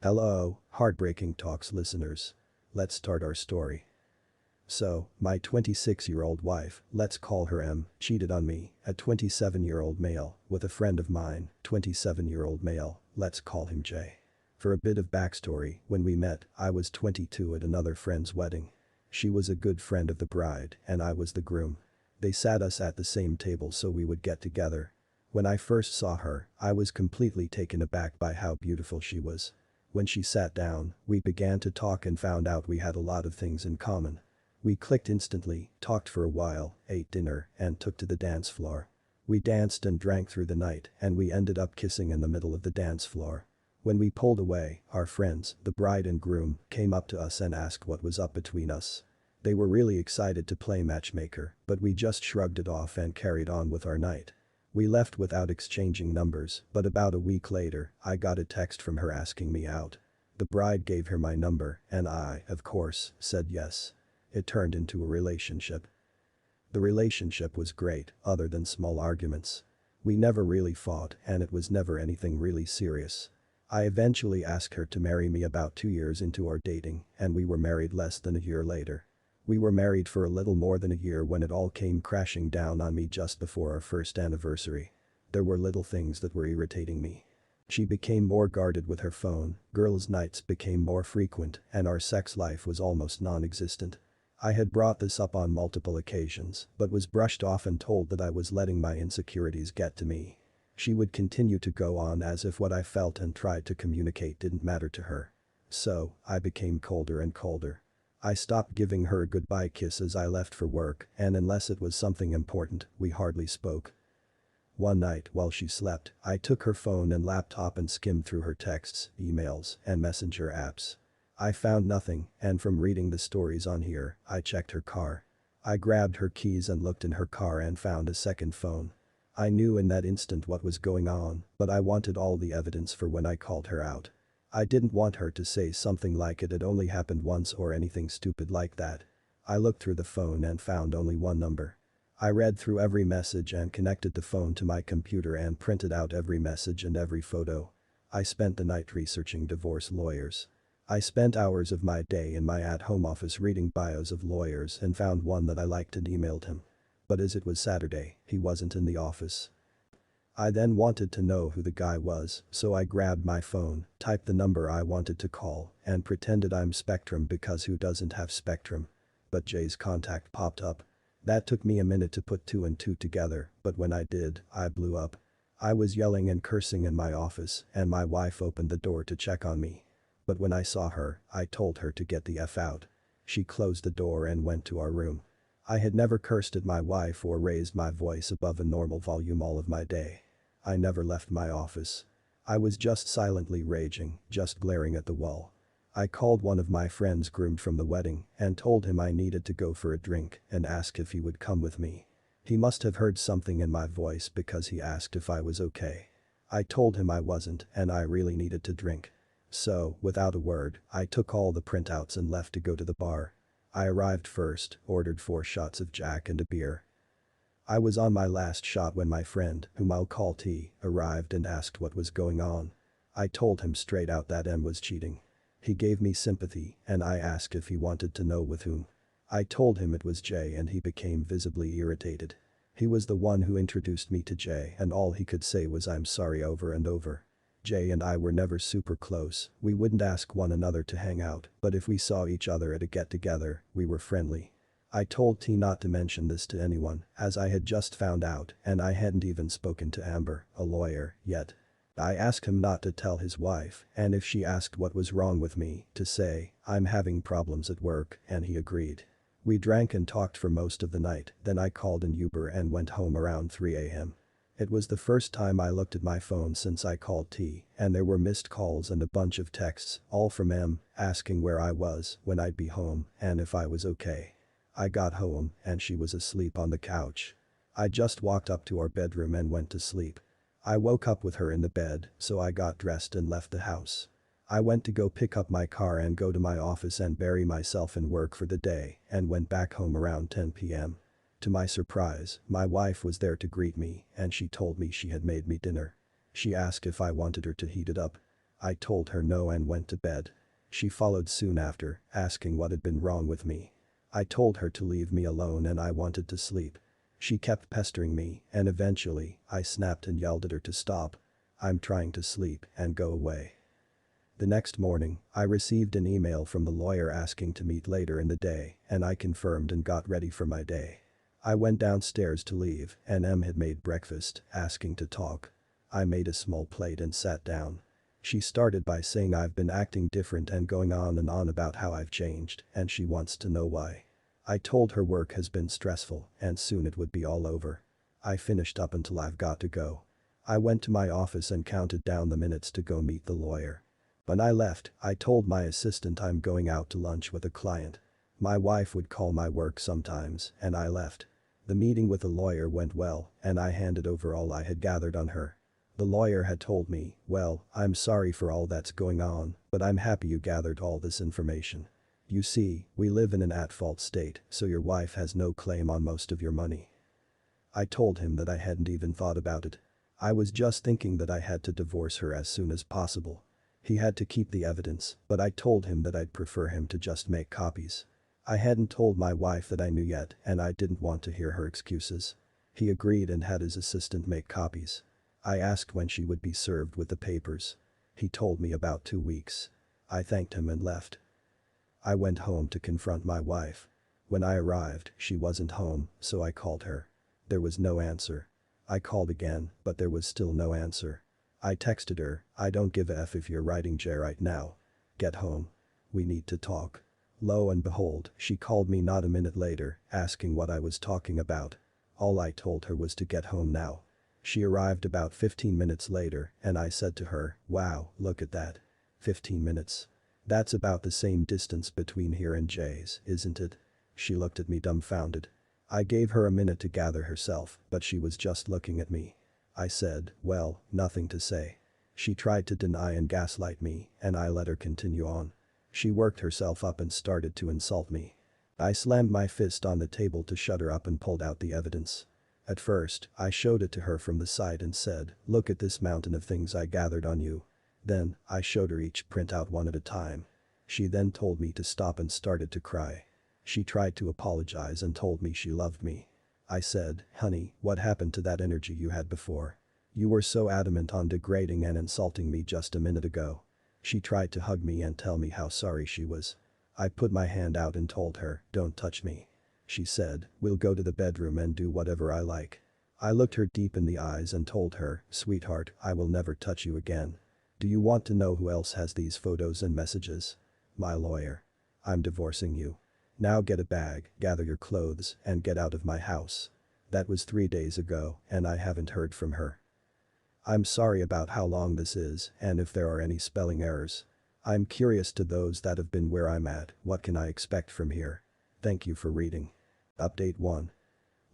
Hello, Heartbreaking Talks listeners. Let's start our story. So, my 26-year-old wife, let's call her M, cheated on me, a 27-year-old male, with a friend of mine, 27-year-old male, let's call him J. For a bit of backstory, when we met, I was 22 at another friend's wedding. She was a good friend of the bride, and I was the groom. They sat us at the same table so we would get together. When I first saw her, I was completely taken aback by how beautiful she was. When she sat down, we began to talk and found out we had a lot of things in common. We clicked instantly, talked for a while, ate dinner, and took to the dance floor. We danced and drank through the night, and we ended up kissing in the middle of the dance floor. When we pulled away, our friends, the bride and groom, came up to us and asked what was up between us. They were really excited to play matchmaker, but we just shrugged it off and carried on with our night. We left without exchanging numbers, but about a week later, I got a text from her asking me out. The bride gave her my number, and I, of course, said yes. It turned into a relationship. The relationship was great, other than small arguments. We never really fought, and it was never anything really serious. I eventually asked her to marry me about 2 years into our dating, and we were married less than a year later. We were married for a little more than a year when it all came crashing down on me just before our first anniversary. There were little things that were irritating me. She became more guarded with her phone, girls' nights became more frequent, and our sex life was almost non-existent. I had brought this up on multiple occasions, but was brushed off and told that I was letting my insecurities get to me. She would continue to go on as if what I felt and tried to communicate didn't matter to her. So, I became colder and colder. I stopped giving her a goodbye kiss as I left for work, and unless it was something important, we hardly spoke. One night, while she slept, I took her phone and laptop and skimmed through her texts, emails, and messenger apps. I found nothing, and from reading the stories on here, I checked her car. I grabbed her keys and looked in her car and found a second phone. I knew in that instant what was going on, but I wanted all the evidence for when I called her out. I didn't want her to say something like it had only happened once or anything stupid like that. I looked through the phone and found only one number. I read through every message and connected the phone to my computer and printed out every message and every photo. I spent the night researching divorce lawyers. I spent hours of my day in my at-home office reading bios of lawyers and found one that I liked and emailed him. But as it was Saturday, he wasn't in the office. I then wanted to know who the guy was, so I grabbed my phone, typed the number I wanted to call, and pretended I'm Spectrum because who doesn't have Spectrum? But Jay's contact popped up. That took me a minute to put two and two together, but when I did, I blew up. I was yelling and cursing in my office, and my wife opened the door to check on me. But when I saw her, I told her to get the F out. She closed the door and went to our room. I had never cursed at my wife or raised my voice above a normal volume all of my day. I never left my office. I was just silently raging, just glaring at the wall. I called one of my friends groomed from the wedding and told him I needed to go for a drink and asked if he would come with me. He must have heard something in my voice because he asked if I was okay. I told him I wasn't and I really needed to drink. So, without a word, I took all the printouts and left to go to the bar. I arrived first, ordered 4 shots of Jack and a beer. I was on my last shot when my friend, whom I'll call T, arrived and asked what was going on. I told him straight out that M was cheating. He gave me sympathy, and I asked if he wanted to know with whom. I told him it was J and he became visibly irritated. He was the one who introduced me to J and all he could say was I'm sorry over and over. Jay and I were never super close, we wouldn't ask one another to hang out, but if we saw each other at a get-together, we were friendly. I told T not to mention this to anyone, as I had just found out and I hadn't even spoken to Amber, a lawyer, yet. I asked him not to tell his wife, and if she asked what was wrong with me, to say, I'm having problems at work, and he agreed. We drank and talked for most of the night, then I called an Uber and went home around 3 a.m. It was the first time I looked at my phone since I called T, and there were missed calls and a bunch of texts, all from M, asking where I was, when I'd be home, and if I was okay. I got home, and she was asleep on the couch. I just walked up to our bedroom and went to sleep. I woke up with her in the bed, so I got dressed and left the house. I went to go pick up my car and go to my office and bury myself in work for the day, and went back home around 10 p.m. To my surprise, my wife was there to greet me, and she told me she had made me dinner. She asked if I wanted her to heat it up. I told her no and went to bed. She followed soon after, asking what had been wrong with me. I told her to leave me alone and I wanted to sleep. She kept pestering me and eventually I snapped and yelled at her to stop. I'm trying to sleep and go away. The next morning, I received an email from the lawyer asking to meet later in the day and I confirmed and got ready for my day. I went downstairs to leave and Em had made breakfast, asking to talk. I made a small plate and sat down. She started by saying I've been acting different and going on and on about how I've changed and she wants to know why. I told her work has been stressful and soon it would be all over. I finished up until I've got to go. I went to my office and counted down the minutes to go meet the lawyer. When I left, I told my assistant I'm going out to lunch with a client. My wife would call my work sometimes and I left. The meeting with the lawyer went well and I handed over all I had gathered on her. The lawyer had told me, well, I'm sorry for all that's going on, but I'm happy you gathered all this information. You see, we live in an at-fault state, so your wife has no claim on most of your money. I told him that I hadn't even thought about it. I was just thinking that I had to divorce her as soon as possible. He had to keep the evidence, but I told him that I'd prefer him to just make copies. I hadn't told my wife that I knew yet and I didn't want to hear her excuses. He agreed and had his assistant make copies. I asked when she would be served with the papers. He told me about 2 weeks. I thanked him and left. I went home to confront my wife. When I arrived, she wasn't home, so I called her. There was no answer. I called again, but there was still no answer. I texted her, I don't give a F if you're writing J right now. Get home. We need to talk. Lo and behold, she called me not a minute later, asking what I was talking about. All I told her was to get home now. She arrived about 15 minutes later and I said to her, wow, look at that. 15 minutes. That's about the same distance between here and Jay's, isn't it? She looked at me dumbfounded. I gave her a minute to gather herself, but she was just looking at me. I said, well, nothing to say. She tried to deny and gaslight me, and I let her continue on. She worked herself up and started to insult me. I slammed my fist on the table to shut her up and pulled out the evidence. At first, I showed it to her from the side and said, look at this mountain of things I gathered on you. Then, I showed her each printout one at a time. She then told me to stop and started to cry. She tried to apologize and told me she loved me. I said, honey, what happened to that energy you had before? You were so adamant on degrading and insulting me just a minute ago. She tried to hug me and tell me how sorry she was. I put my hand out and told her, don't touch me. She said, we'll go to the bedroom and do whatever I like. I looked her deep in the eyes and told her, sweetheart, I will never touch you again. Do you want to know who else has these photos and messages? My lawyer. I'm divorcing you. Now get a bag, gather your clothes, and get out of my house. That was 3 days ago, and I haven't heard from her. I'm sorry about how long this is, and if there are any spelling errors. I'm curious to those that have been where I'm at, what can I expect from here? Thank you for reading. Update 1.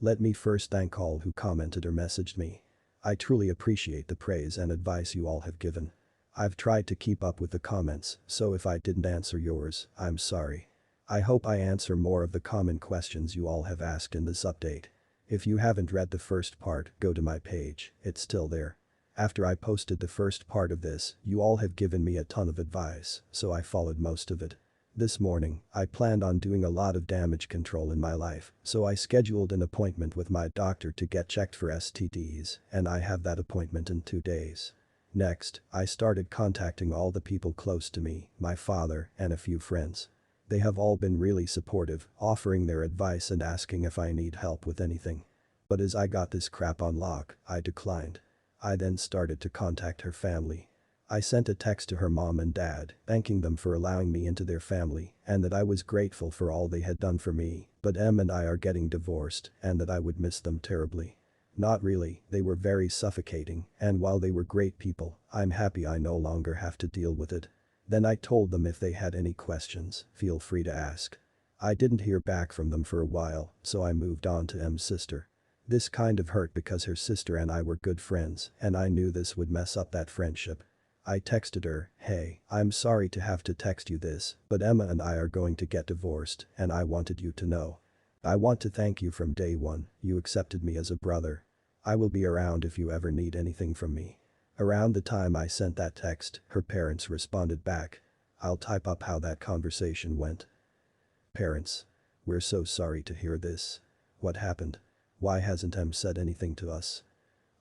Let me first thank all who commented or messaged me. I truly appreciate the praise and advice you all have given. I've tried to keep up with the comments, so if I didn't answer yours, I'm sorry. I hope I answer more of the common questions you all have asked in this update. If you haven't read the first part, go to my page, it's still there. After I posted the first part of this, you all have given me a ton of advice, so I followed most of it. This morning, I planned on doing a lot of damage control in my life, so I scheduled an appointment with my doctor to get checked for STDs, and I have that appointment in 2 days. Next, I started contacting all the people close to me, my father, and a few friends. They have all been really supportive, offering their advice and asking if I need help with anything. But as I got this crap on lock, I declined. I then started to contact her family. I sent a text to her mom and dad, thanking them for allowing me into their family and that I was grateful for all they had done for me, but Em and I are getting divorced and that I would miss them terribly. Not really, they were very suffocating, and while they were great people, I'm happy I no longer have to deal with it. Then I told them if they had any questions, feel free to ask. I didn't hear back from them for a while, so I moved on to Em's sister. This kind of hurt because her sister and I were good friends, and I knew this would mess up that friendship. I texted her, hey, I'm sorry to have to text you this, but Emma and I are going to get divorced, and I wanted you to know. I want to thank you from day one, you accepted me as a brother. I will be around if you ever need anything from me. Around the time I sent that text, her parents responded back. I'll type up how that conversation went. Parents. We're so sorry to hear this. What happened? Why hasn't Em said anything to us?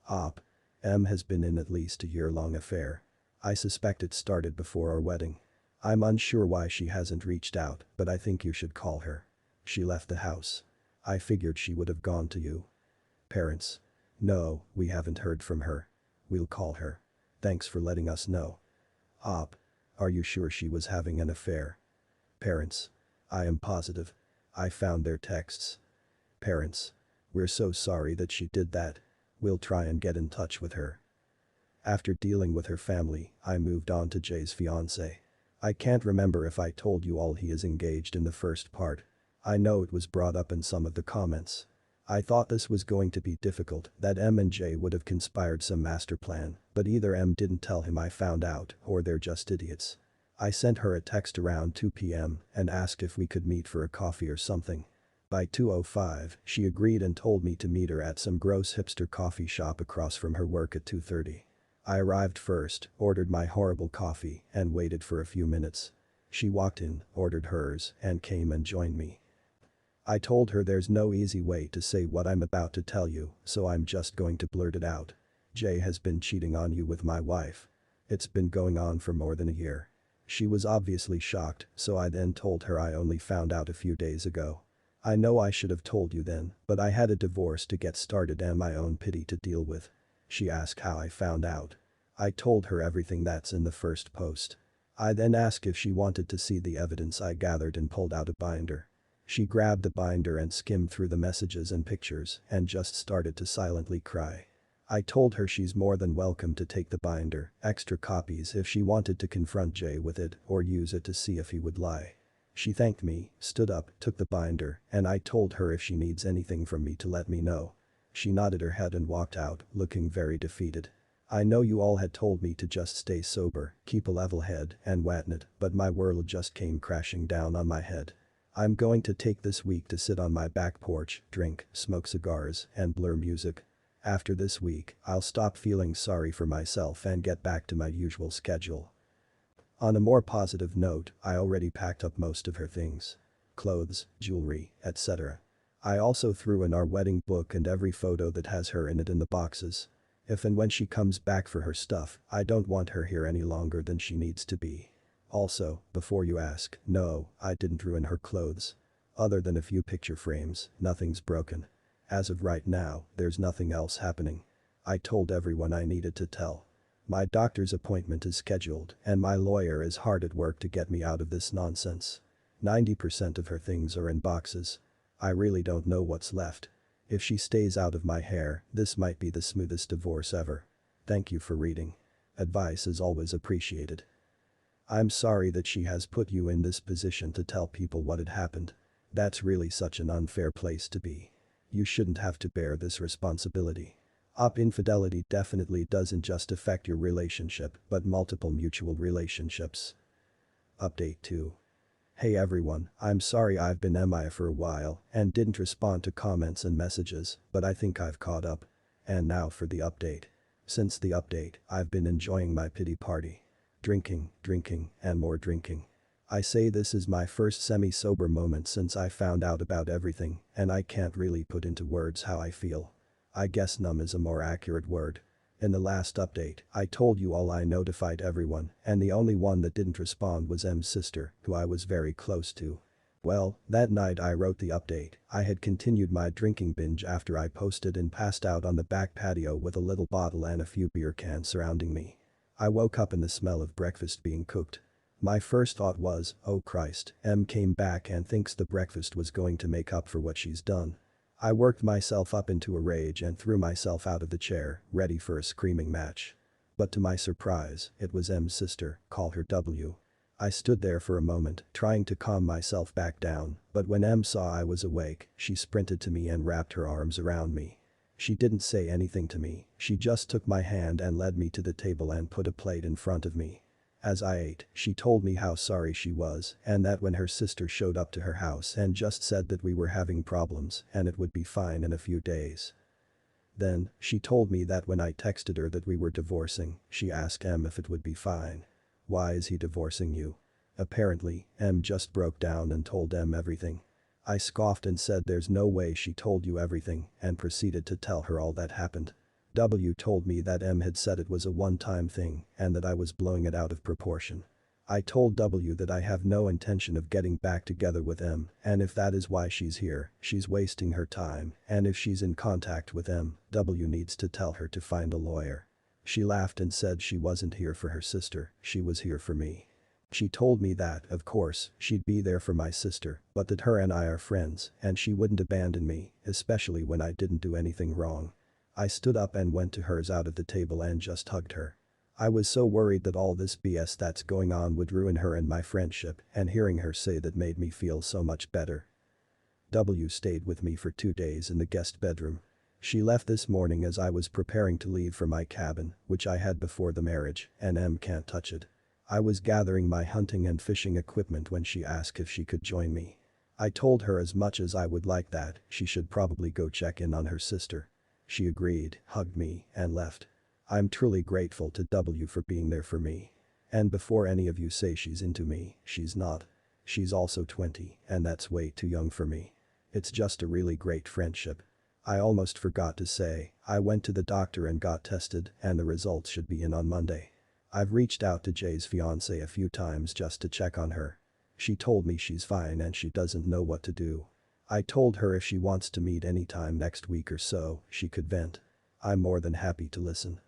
Op. Em has been in at least a year-long affair. I suspect it started before our wedding. I'm unsure why she hasn't reached out, but I think you should call her. She left the house. I figured she would have gone to you. Parents. No, we haven't heard from her. We'll call her. Thanks for letting us know. Op. Are you sure she was having an affair? Parents. I am positive. I found their texts. Parents. We're so sorry that she did that. We'll try and get in touch with her. After dealing with her family, I moved on to Jay's fiancé. I can't remember if I told you all he is engaged in the first part. I know it was brought up in some of the comments. I thought this was going to be difficult, that Em and Jay would have conspired some master plan, but either Em didn't tell him I found out, or they're just idiots. I sent her a text around 2 p.m. and asked if we could meet for a coffee or something. By 2:05, she agreed and told me to meet her at some gross hipster coffee shop across from her work at 2:30. I arrived first, ordered my horrible coffee, and waited for a few minutes. She walked in, ordered hers, and came and joined me. I told her there's no easy way to say what I'm about to tell you, so I'm just going to blurt it out. Jay has been cheating on you with my wife. It's been going on for more than a year. She was obviously shocked, so I then told her I only found out a few days ago. I know I should have told you then, but I had a divorce to get started and my own pity to deal with. She asked how I found out. I told her everything that's in the first post. I then asked if she wanted to see the evidence I gathered and pulled out a binder. She grabbed the binder and skimmed through the messages and pictures and just started to silently cry. I told her she's more than welcome to take the binder, extra copies if she wanted to confront Jay with it or use it to see if he would lie. She thanked me, stood up, took the binder, and I told her if she needs anything from me to let me know. She nodded her head and walked out, looking very defeated. I know you all had told me to just stay sober, keep a level head, and whatnot, but my world just came crashing down on my head. I'm going to take this week to sit on my back porch, drink, smoke cigars, and blur music. After this week, I'll stop feeling sorry for myself and get back to my usual schedule. On a more positive note, I already packed up most of her things. Clothes, jewelry, etc. I also threw in our wedding book and every photo that has her in it in the boxes. If and when she comes back for her stuff, I don't want her here any longer than she needs to be. Also, before you ask, no, I didn't ruin her clothes. Other than a few picture frames, nothing's broken. As of right now, there's nothing else happening. I told everyone I needed to tell. My doctor's appointment is scheduled and my lawyer is hard at work to get me out of this nonsense. 90% of her things are in boxes. I really don't know what's left. If she stays out of my hair, this might be the smoothest divorce ever. Thank you for reading. Advice is always appreciated. I'm sorry that she has put you in this position to tell people what had happened. That's really such an unfair place to be. You shouldn't have to bear this responsibility. Infidelity definitely doesn't just affect your relationship but multiple mutual relationships. Update 2. Hey everyone, I'm sorry I've been MIA for a while and didn't respond to comments and messages, but I think I've caught up. And now for the update. Since the update, I've been enjoying my pity party. Drinking, and more drinking. I say this is my first semi-sober moment since I found out about everything, and I can't really put into words how I feel. I guess numb is a more accurate word. In the last update, I told you all I notified everyone, and the only one that didn't respond was M's sister, who I was very close to. Well, that night I wrote the update. I had continued my drinking binge after I posted and passed out on the back patio with a little bottle and a few beer cans surrounding me. I woke up in the smell of breakfast being cooked. My first thought was, oh Christ, Em came back and thinks the breakfast was going to make up for what she's done. I worked myself up into a rage and threw myself out of the chair, ready for a screaming match. But to my surprise, it was Em's sister, call her W. I stood there for a moment, trying to calm myself back down, but when Em saw I was awake, she sprinted to me and wrapped her arms around me. She didn't say anything to me, she just took my hand and led me to the table and put a plate in front of me. As I ate, she told me how sorry she was and that when her sister showed up to her house and just said that we were having problems and it would be fine in a few days. Then, she told me that when I texted her that we were divorcing, she asked M if it would be fine. Why is he divorcing you? Apparently, M just broke down and told M everything. I scoffed and said there's no way she told you everything and proceeded to tell her all that happened. W told me that M had said it was a one-time thing and that I was blowing it out of proportion. I told W that I have no intention of getting back together with M, and if that is why she's here, she's wasting her time, and if she's in contact with M, W needs to tell her to find a lawyer. She laughed and said she wasn't here for her sister, she was here for me. She told me that, of course, she'd be there for my sister, but that her and I are friends, and she wouldn't abandon me, especially when I didn't do anything wrong. I stood up and went to hers out of the table and just hugged her. I was so worried that all this BS that's going on would ruin her and my friendship, and hearing her say that made me feel so much better. W stayed with me for 2 days in the guest bedroom. She left this morning as I was preparing to leave for my cabin, which I had before the marriage, and M can't touch it. I was gathering my hunting and fishing equipment when she asked if she could join me. I told her as much as I would like that, she should probably go check in on her sister. She agreed, hugged me, and left. I'm truly grateful to W for being there for me. And before any of you say she's into me, she's not. She's also 20, and that's way too young for me. It's just a really great friendship. I almost forgot to say, I went to the doctor and got tested, and the results should be in on Monday. I've reached out to Jay's fiance a few times just to check on her. She told me she's fine and she doesn't know what to do. I told her if she wants to meet anytime next week or so, she could vent. I'm more than happy to listen.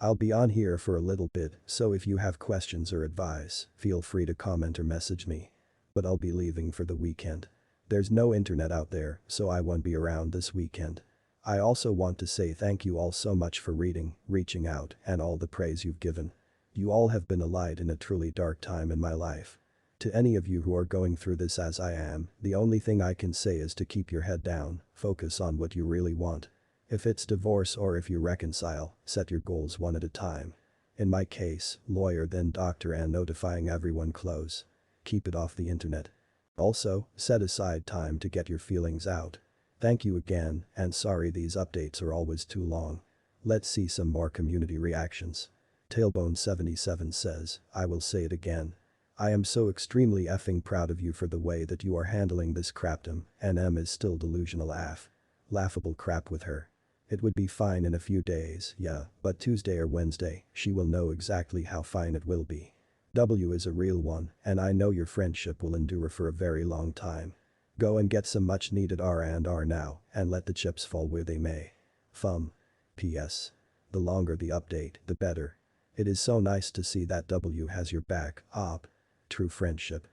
I'll be on here for a little bit, so if you have questions or advice, feel free to comment or message me. But I'll be leaving for the weekend. There's no internet out there, so I won't be around this weekend. I also want to say thank you all so much for reading, reaching out, and all the praise you've given. You all have been a light in a truly dark time in my life. To any of you who are going through this as I am, the only thing I can say is to keep your head down, focus on what you really want. If it's divorce or if you reconcile, set your goals one at a time. In my case, lawyer then doctor and notifying everyone close. Keep it off the internet. Also, set aside time to get your feelings out. Thank you again, and sorry these updates are always too long. Let's see some more community reactions. Tailbone77 says, I will say it again. I am so extremely effing proud of you for the way that you are handling this crapdom, and M is still delusional AF. Laughable crap with her. It would be fine in a few days, yeah, but Tuesday or Wednesday, she will know exactly how fine it will be. W is a real one, and I know your friendship will endure for a very long time. Go and get some much needed R&R now, and let the chips fall where they may. P.S. The longer the update, the better. It is so nice to see that W has your back, op. True friendship.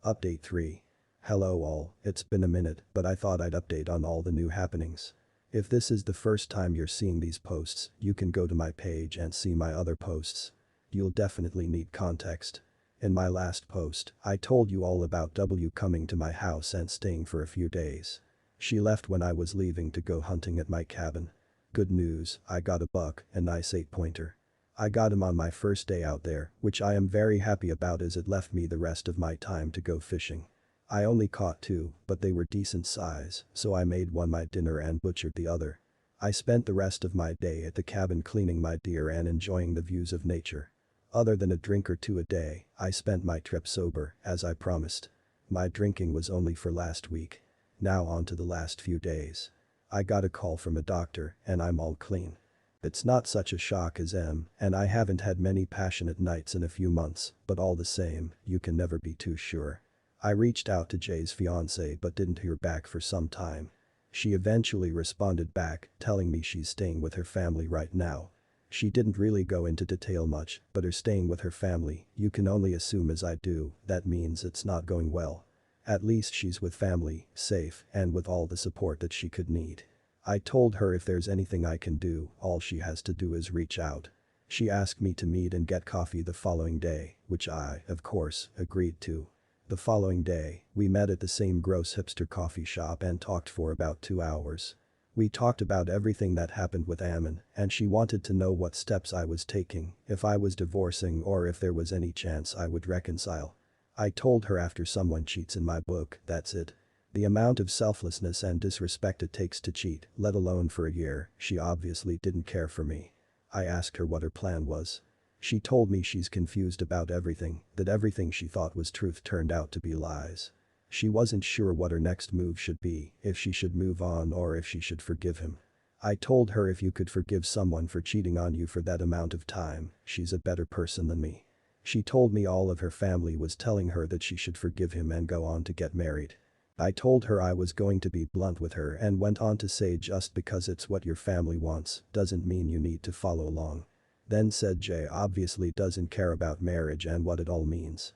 Update 3. Hello all, it's been a minute, but I thought I'd update on all the new happenings. If this is the first time you're seeing these posts, you can go to my page and see my other posts. You'll definitely need context. In my last post, I told you all about W coming to my house and staying for a few days. She left when I was leaving to go hunting at my cabin. Good news, I got a buck, a nice 8-pointer. I got him on my first day out there, which I am very happy about as it left me the rest of my time to go fishing. I only caught 2, but they were decent size, so I made one my dinner and butchered the other. I spent the rest of my day at the cabin cleaning my deer and enjoying the views of nature. Other than a drink or 2 a day, I spent my trip sober, as I promised. My drinking was only for last week. Now on to the last few days. I got a call from a doctor, and I'm all clean. It's not such a shock as M, and I haven't had many passionate nights in a few months, but all the same, you can never be too sure. I reached out to Jay's fiance but didn't hear back for some time. She eventually responded back, telling me she's staying with her family right now. She didn't really go into detail much, but her staying with her family, you can only assume as I do, that means it's not going well. At least she's with family, safe, and with all the support that she could need. I told her if there's anything I can do, all she has to do is reach out. She asked me to meet and get coffee the following day, which I, of course, agreed to. The following day, we met at the same gross hipster coffee shop and talked for about 2 hours. We talked about everything that happened with Ammon, and she wanted to know what steps I was taking, if I was divorcing or if there was any chance I would reconcile. I told her after someone cheats in my book, that's it. The amount of selflessness and disrespect it takes to cheat, let alone for a year, she obviously didn't care for me. I asked her what her plan was. She told me she's confused about everything, that everything she thought was truth turned out to be lies. She wasn't sure what her next move should be, if she should move on or if she should forgive him. I told her if you could forgive someone for cheating on you for that amount of time, she's a better person than me. She told me all of her family was telling her that she should forgive him and go on to get married. I told her I was going to be blunt with her and went on to say just because it's what your family wants doesn't mean you need to follow along. Then said Jay obviously doesn't care about marriage and what it all means.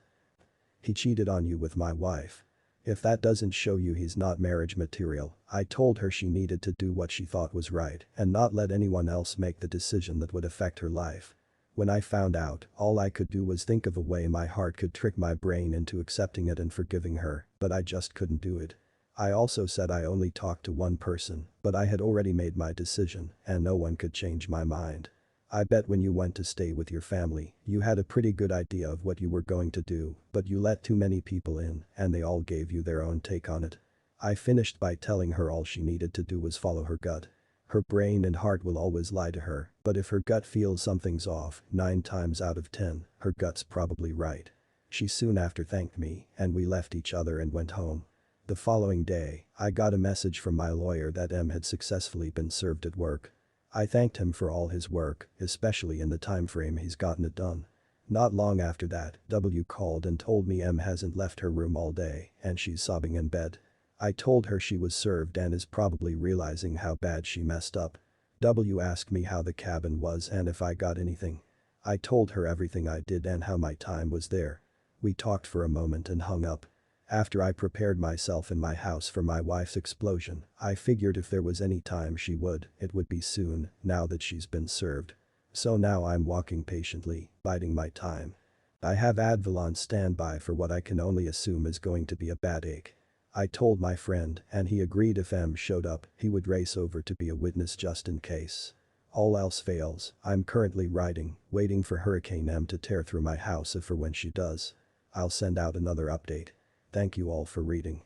He cheated on you with my wife. If that doesn't show you he's not marriage material, I told her she needed to do what she thought was right and not let anyone else make the decision that would affect her life. When I found out, all I could do was think of a way my heart could trick my brain into accepting it and forgiving her, but I just couldn't do it. I also said I only talked to one person, but I had already made my decision and no one could change my mind. I bet when you went to stay with your family, you had a pretty good idea of what you were going to do, but you let too many people in and they all gave you their own take on it. I finished by telling her all she needed to do was follow her gut. Her brain and heart will always lie to her, but if her gut feels something's off, 9 times out of 10, her gut's probably right. She soon after thanked me and we left each other and went home. The following day, I got a message from my lawyer that M had successfully been served at work. I thanked him for all his work, especially in the time frame he's gotten it done. Not long after that, W called and told me M hasn't left her room all day and she's sobbing in bed. I told her she was served and is probably realizing how bad she messed up. W asked me how the cabin was and if I got anything. I told her everything I did and how my time was there. We talked for a moment and hung up. After I prepared myself in my house for my wife's explosion, I figured if there was any time she would, it would be soon, now that she's been served. So now I'm walking patiently, biding my time. I have Advil on standby for what I can only assume is going to be a bad ache. I told my friend and he agreed if M showed up, he would race over to be a witness just in case. All else fails, I'm currently riding, waiting for Hurricane M to tear through my house if or when she does. I'll send out another update. Thank you all for reading.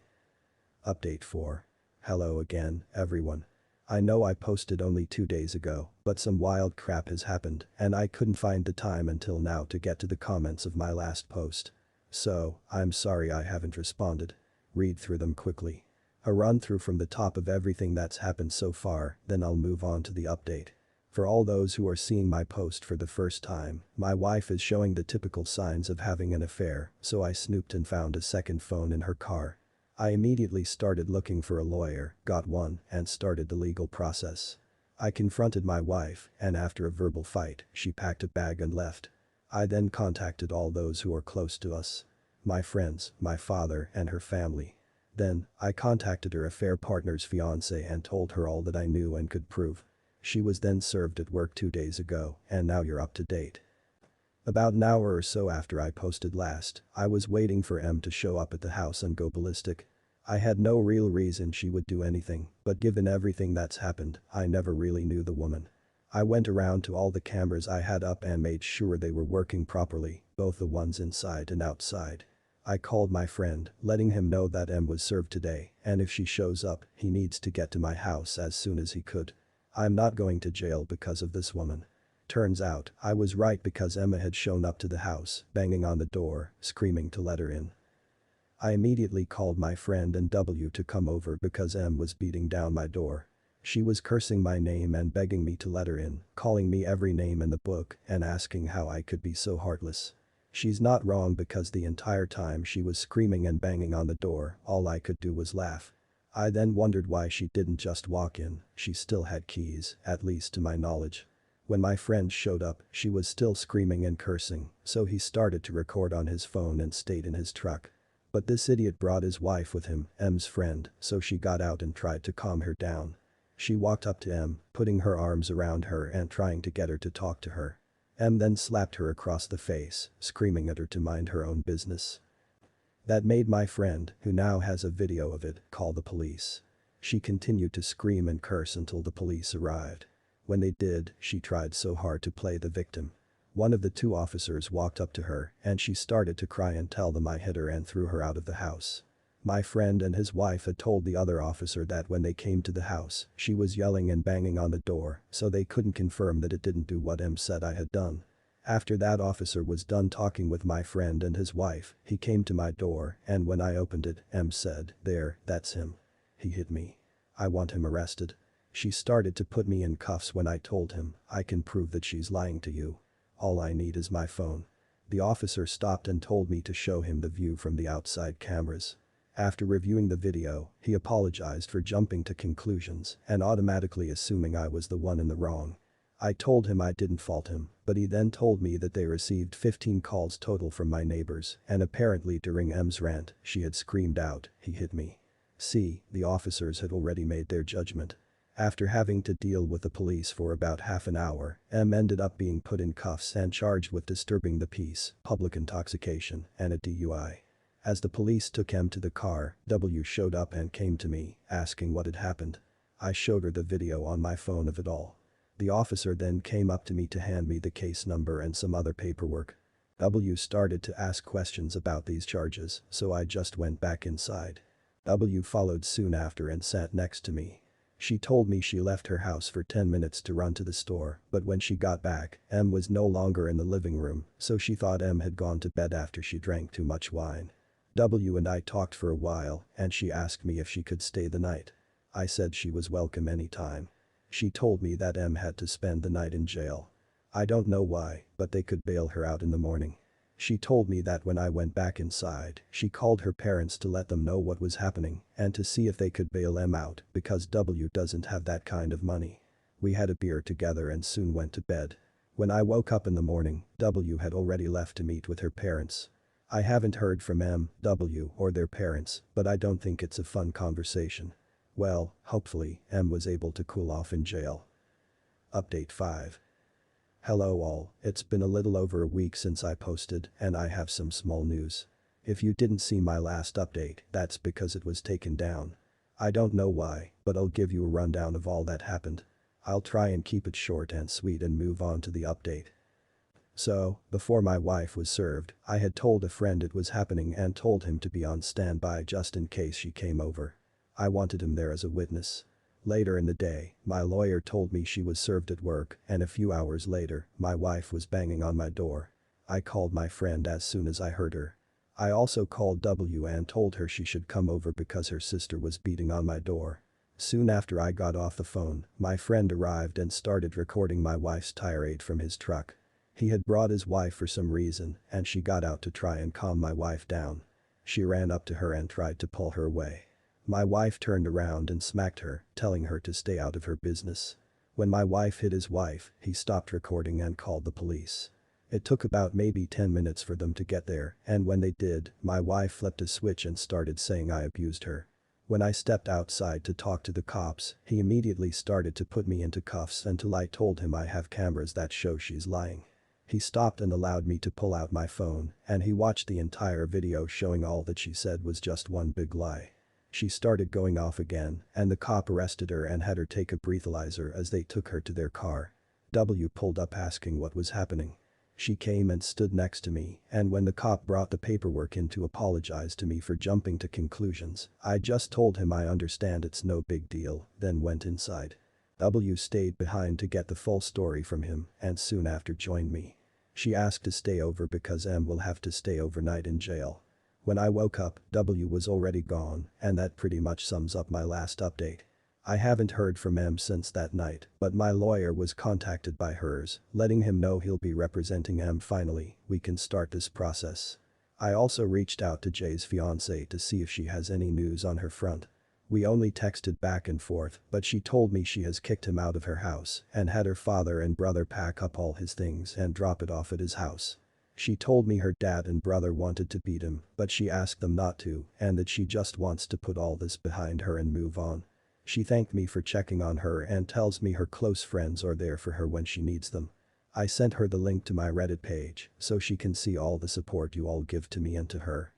Update 4. Hello again, everyone. I know I posted only 2 days ago, but some wild crap has happened and I couldn't find the time until now to get to the comments of my last post. So, I'm sorry I haven't responded. Read through them quickly. A run through from the top of everything that's happened so far, then I'll move on to the update. For all those who are seeing my post for the first time, my wife is showing the typical signs of having an affair, so I snooped and found a second phone in her car. I immediately started looking for a lawyer, got one, and started the legal process. I confronted my wife, and after a verbal fight, she packed a bag and left. I then contacted all those who are close to us. My friends, my father, and her family. Then, I contacted her affair partner's fiancé and told her all that I knew and could prove. She was then served at work 2 days ago, and now you're up to date. About an hour or so after I posted last, I was waiting for M to show up at the house and go ballistic. I had no real reason she would do anything, but given everything that's happened, I never really knew the woman. I went around to all the cameras I had up and made sure they were working properly, both the ones inside and outside. I called my friend, letting him know that M was served today, and if she shows up, he needs to get to my house as soon as he could. I'm not going to jail because of this woman. Turns out, I was right because Emma had shown up to the house, banging on the door, screaming to let her in. I immediately called my friend and W to come over because M was beating down my door. She was cursing my name and begging me to let her in, calling me every name in the book and asking how I could be so heartless. She's not wrong because the entire time she was screaming and banging on the door, all I could do was laugh. I then wondered why she didn't just walk in, she still had keys, at least to my knowledge. When my friend showed up, she was still screaming and cursing, so he started to record on his phone and stayed in his truck. But this idiot brought his wife with him, M's friend, so she got out and tried to calm her down. She walked up to M, putting her arms around her and trying to get her to talk to her. M then slapped her across the face, screaming at her to mind her own business. That made my friend, who now has a video of it, call the police. She continued to scream and curse until the police arrived. When they did, she tried so hard to play the victim. One of the 2 officers walked up to her and she started to cry and tell them I hit her and threw her out of the house. My friend and his wife had told the other officer that when they came to the house, she was yelling and banging on the door, so they couldn't confirm that it didn't do what M said I had done. After that officer was done talking with my friend and his wife, he came to my door and when I opened it, M said, "There, that's him. He hit me. I want him arrested." She started to put me in cuffs when I told him, "I can prove that she's lying to you. All I need is my phone." The officer stopped and told me to show him the view from the outside cameras. After reviewing the video, he apologized for jumping to conclusions and automatically assuming I was the one in the wrong. I told him I didn't fault him, but he then told me that they received 15 calls total from my neighbors and apparently during M's rant, she had screamed out, "He hit me." See, the officers had already made their judgment. After having to deal with the police for about half an hour, M ended up being put in cuffs and charged with disturbing the peace, public intoxication, and a DUI. As the police took M to the car, W showed up and came to me, asking what had happened. I showed her the video on my phone of it all. The officer then came up to me to hand me the case number and some other paperwork. W started to ask questions about these charges, so I just went back inside. W followed soon after and sat next to me. She told me she left her house for 10 minutes to run to the store, but when she got back, M was no longer in the living room, so she thought M had gone to bed after she drank too much wine. W and I talked for a while, and she asked me if she could stay the night. I said she was welcome anytime. She told me that M had to spend the night in jail. I don't know why, but they could bail her out in the morning. She told me that when I went back inside, she called her parents to let them know what was happening and to see if they could bail M out because W doesn't have that kind of money. We had a beer together and soon went to bed. When I woke up in the morning, W had already left to meet with her parents. I haven't heard from M, W, or their parents, but I don't think it's a fun conversation. Well, hopefully, M was able to cool off in jail. Update 5. Hello all, it's been a little over a week since I posted and I have some small news. If you didn't see my last update, that's because it was taken down. I don't know why, but I'll give you a rundown of all that happened. I'll try and keep it short and sweet and move on to the update. So, before my wife was served, I had told a friend it was happening and told him to be on standby just in case she came over. I wanted him there as a witness. Later in the day, my lawyer told me she was served at work and a few hours later, my wife was banging on my door. I called my friend as soon as I heard her. I also called W and told her she should come over because her sister was beating on my door. Soon after I got off the phone, my friend arrived and started recording my wife's tirade from his truck. He had brought his wife for some reason and she got out to try and calm my wife down. She ran up to her and tried to pull her away. My wife turned around and smacked her, telling her to stay out of her business. When my wife hit his wife, he stopped recording and called the police. It took about maybe 10 minutes for them to get there, and when they did, my wife flipped a switch and started saying I abused her. When I stepped outside to talk to the cops, he immediately started to put me into cuffs until I told him I have cameras that show she's lying. He stopped and allowed me to pull out my phone, and he watched the entire video showing all that she said was just one big lie. She started going off again, and the cop arrested her and had her take a breathalyzer as they took her to their car. W pulled up asking what was happening. She came and stood next to me, and when the cop brought the paperwork in to apologize to me for jumping to conclusions, I just told him I understand it's no big deal, then went inside. W stayed behind to get the full story from him and soon after joined me. She asked to stay over because M will have to stay overnight in jail. When I woke up, W was already gone, and that pretty much sums up my last update. I haven't heard from M since that night, but my lawyer was contacted by hers, letting him know he'll be representing M. Finally, we can start this process. I also reached out to Jay's fiancée to see if she has any news on her front. We only texted back and forth, but she told me she has kicked him out of her house and had her father and brother pack up all his things and drop it off at his house. She told me her dad and brother wanted to beat him, but she asked them not to and that she just wants to put all this behind her and move on. She thanked me for checking on her and tells me her close friends are there for her when she needs them. I sent her the link to my Reddit page so she can see all the support you all give to me and to her.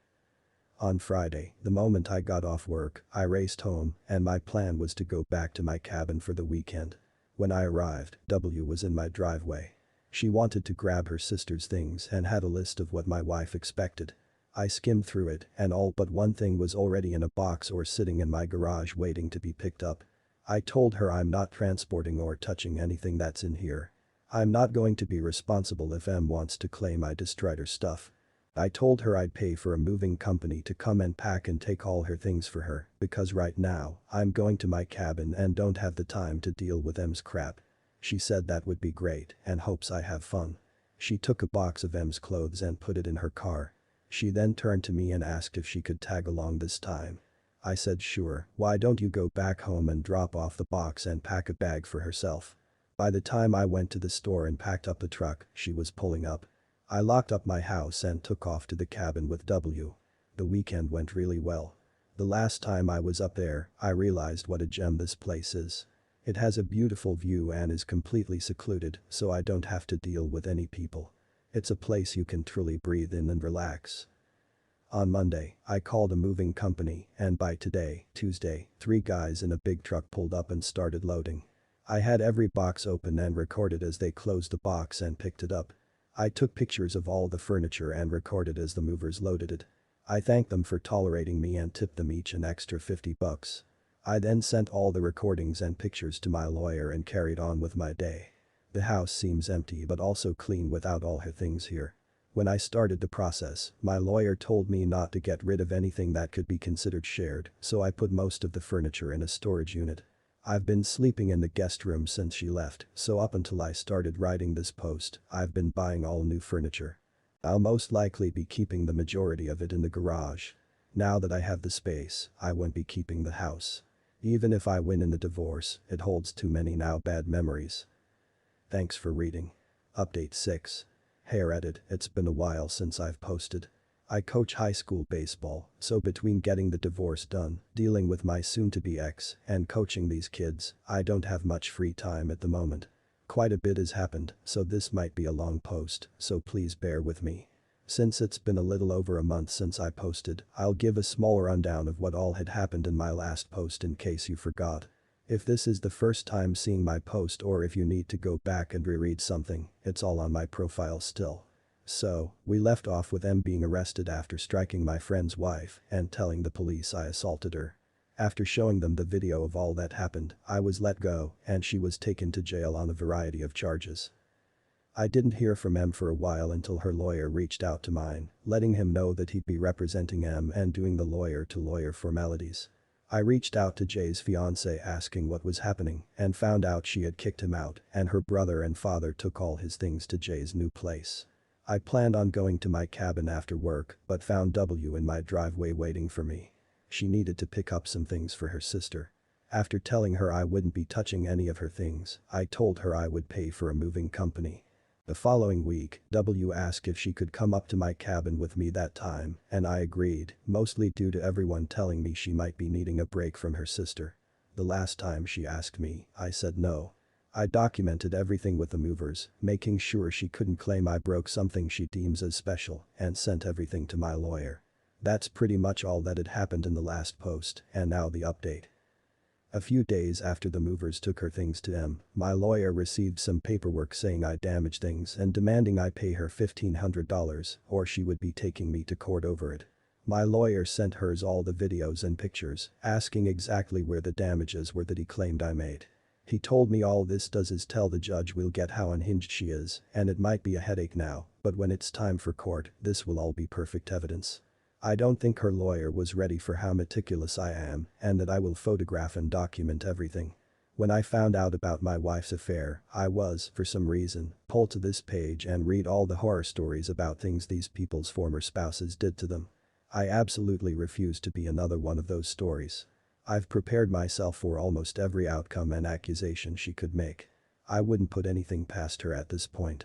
On Friday, the moment I got off work, I raced home and my plan was to go back to my cabin for the weekend. When I arrived, W was in my driveway. She wanted to grab her sister's things and had a list of what my wife expected. I skimmed through it and all but one thing was already in a box or sitting in my garage waiting to be picked up. I told her I'm not transporting or touching anything that's in here. I'm not going to be responsible if Em wants to claim I destroyed her stuff. I told her I'd pay for a moving company to come and pack and take all her things for her because right now, I'm going to my cabin and don't have the time to deal with Em's crap. She said that would be great and hopes I have fun. She took a box of Em's clothes and put it in her car. She then turned to me and asked if she could tag along this time. I said sure, why don't you go back home and drop off the box and pack a bag for herself. By the time I went to the store and packed up the truck, she was pulling up. I locked up my house and took off to the cabin with W. The weekend went really well. The last time I was up there, I realized what a gem this place is. It has a beautiful view and is completely secluded, so I don't have to deal with any people. It's a place you can truly breathe in and relax. On Monday, I called a moving company and by today, Tuesday, 3 guys in a big truck pulled up and started loading. I had every box open and recorded as they closed the box and picked it up. I took pictures of all the furniture and recorded as the movers loaded it. I thanked them for tolerating me and tipped them each an extra $50. I then sent all the recordings and pictures to my lawyer and carried on with my day. The house seems empty but also clean without all her things here. When I started the process, my lawyer told me not to get rid of anything that could be considered shared, so I put most of the furniture in a storage unit. I've been sleeping in the guest room since she left, so up until I started writing this post, I've been buying all new furniture. I'll most likely be keeping the majority of it in the garage. Now that I have the space, I won't be keeping the house. Even if I win in the divorce, it holds too many now bad memories. Thanks for reading. Update 6. Hair edit, it's been a while since I've posted. I coach high school baseball, so between getting the divorce done, dealing with my soon-to-be ex, and coaching these kids, I don't have much free time at the moment. Quite a bit has happened, so this might be a long post, so please bear with me. Since it's been a little over a month since I posted, I'll give a small rundown of what all had happened in my last post in case you forgot. If this is the first time seeing my post or if you need to go back and reread something, it's all on my profile still. So, we left off with Em being arrested after striking my friend's wife and telling the police I assaulted her. After showing them the video of all that happened, I was let go and she was taken to jail on a variety of charges. I didn't hear from Em for a while until her lawyer reached out to mine, letting him know that he'd be representing Em and doing the lawyer-to-lawyer formalities. I reached out to Jay's fiancé asking what was happening and found out she had kicked him out and her brother and father took all his things to Jay's new place. I planned on going to my cabin after work but found W in my driveway waiting for me. She needed to pick up some things for her sister. After telling her I wouldn't be touching any of her things, I told her I would pay for a moving company. The following week, W asked if she could come up to my cabin with me that time, and I agreed, mostly due to everyone telling me she might be needing a break from her sister. The last time she asked me, I said no. I documented everything with the movers, making sure she couldn't claim I broke something she deems as special, and sent everything to my lawyer. That's pretty much all that had happened in the last post, and now the update. A few days after the movers took her things to Em, my lawyer received some paperwork saying I damaged things and demanding I pay her $1,500 or she would be taking me to court over it. My lawyer sent hers all the videos and pictures, asking exactly where the damages were that he claimed I made. He told me all this does is tell the judge we'll get how unhinged she is and it might be a headache now, but when it's time for court, this will all be perfect evidence. I don't think her lawyer was ready for how meticulous I am and that I will photograph and document everything. When I found out about my wife's affair, I was, for some reason, pulled to this page and read all the horror stories about things these people's former spouses did to them. I absolutely refuse to be another one of those stories. I've prepared myself for almost every outcome and accusation she could make. I wouldn't put anything past her at this point.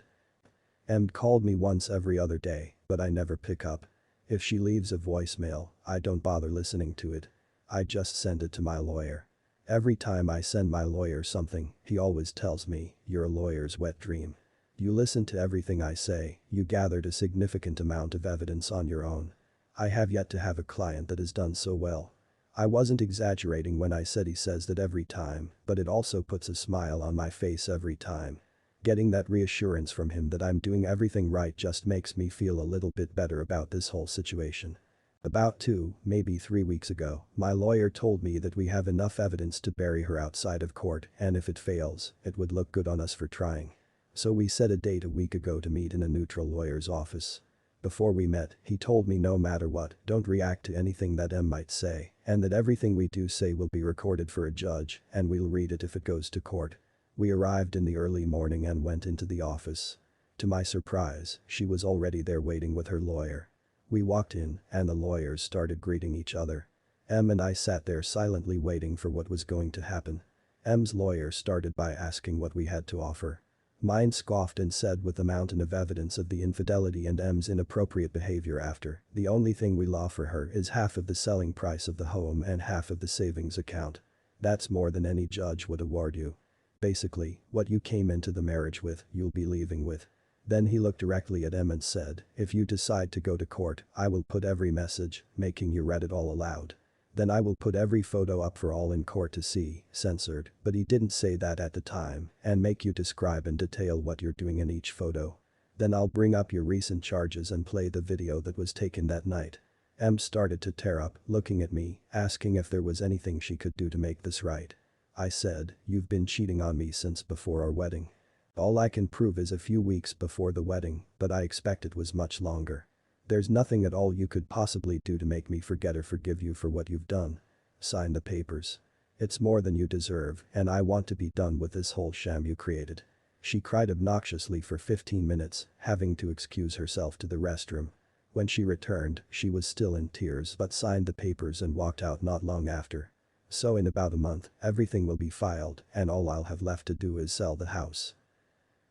Em called me once every other day, but I never pick up. If she leaves a voicemail, I don't bother listening to it. I just send it to my lawyer. Every time I send my lawyer something, he always tells me, "You're a lawyer's wet dream. You listen to everything I say, you gathered a significant amount of evidence on your own." I have yet to have a client that has done so well. I wasn't exaggerating when I said he says that every time, but it also puts a smile on my face every time. Getting that reassurance from him that I'm doing everything right just makes me feel a little bit better about this whole situation. About 2, maybe 3 weeks ago, my lawyer told me that we have enough evidence to bury her outside of court, and if it fails, it would look good on us for trying. So we set a date a week ago to meet in a neutral lawyer's office. Before we met, he told me no matter what, don't react to anything that M might say, and that everything we do say will be recorded for a judge, and we'll read it if it goes to court. We arrived in the early morning and went into the office. To my surprise, she was already there waiting with her lawyer. We walked in, and the lawyers started greeting each other. M and I sat there silently waiting for what was going to happen. M's lawyer started by asking what we had to offer. Mine scoffed and said with the mountain of evidence of the infidelity and M's inappropriate behavior after, the only thing we'll offer her is half of the selling price of the home and half of the savings account. That's more than any judge would award you. Basically, what you came into the marriage with, you'll be leaving with. Then he looked directly at M and said, if you decide to go to court, I will put every message, making you read it all aloud. Then I will put every photo up for all in court to see, censored, but he didn't say that at the time, and make you describe in detail what you're doing in each photo. Then I'll bring up your recent charges and play the video that was taken that night. M started to tear up, looking at me, asking if there was anything she could do to make this right. I said, you've been cheating on me since before our wedding. All I can prove is a few weeks before the wedding, but I expect it was much longer. There's nothing at all you could possibly do to make me forget or forgive you for what you've done. Sign the papers. It's more than you deserve, and I want to be done with this whole sham you created. She cried obnoxiously for 15 minutes, having to excuse herself to the restroom. When she returned, she was still in tears but signed the papers and walked out not long after. So in about a month, everything will be filed, and all I'll have left to do is sell the house.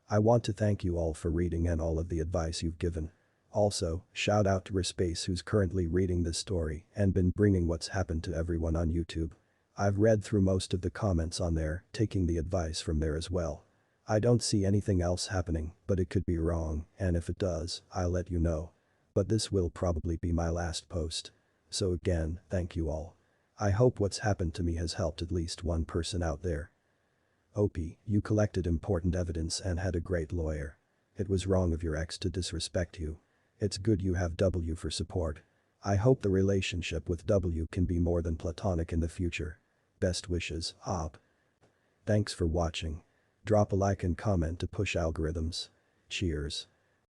I want to thank you all for reading and all of the advice you've given. Also, shout out to Respace who's currently reading this story and been bringing what's happened to everyone on YouTube. I've read through most of the comments on there, taking the advice from there as well. I don't see anything else happening, but it could be wrong, and if it does, I'll let you know. But this will probably be my last post. So again, thank you all. I hope what's happened to me has helped at least one person out there. OP, you collected important evidence and had a great lawyer. It was wrong of your ex to disrespect you. It's good you have W for support. I hope the relationship with W can be more than platonic in the future. Best wishes, OP. Thanks for watching. Drop a like and comment to push algorithms. Cheers.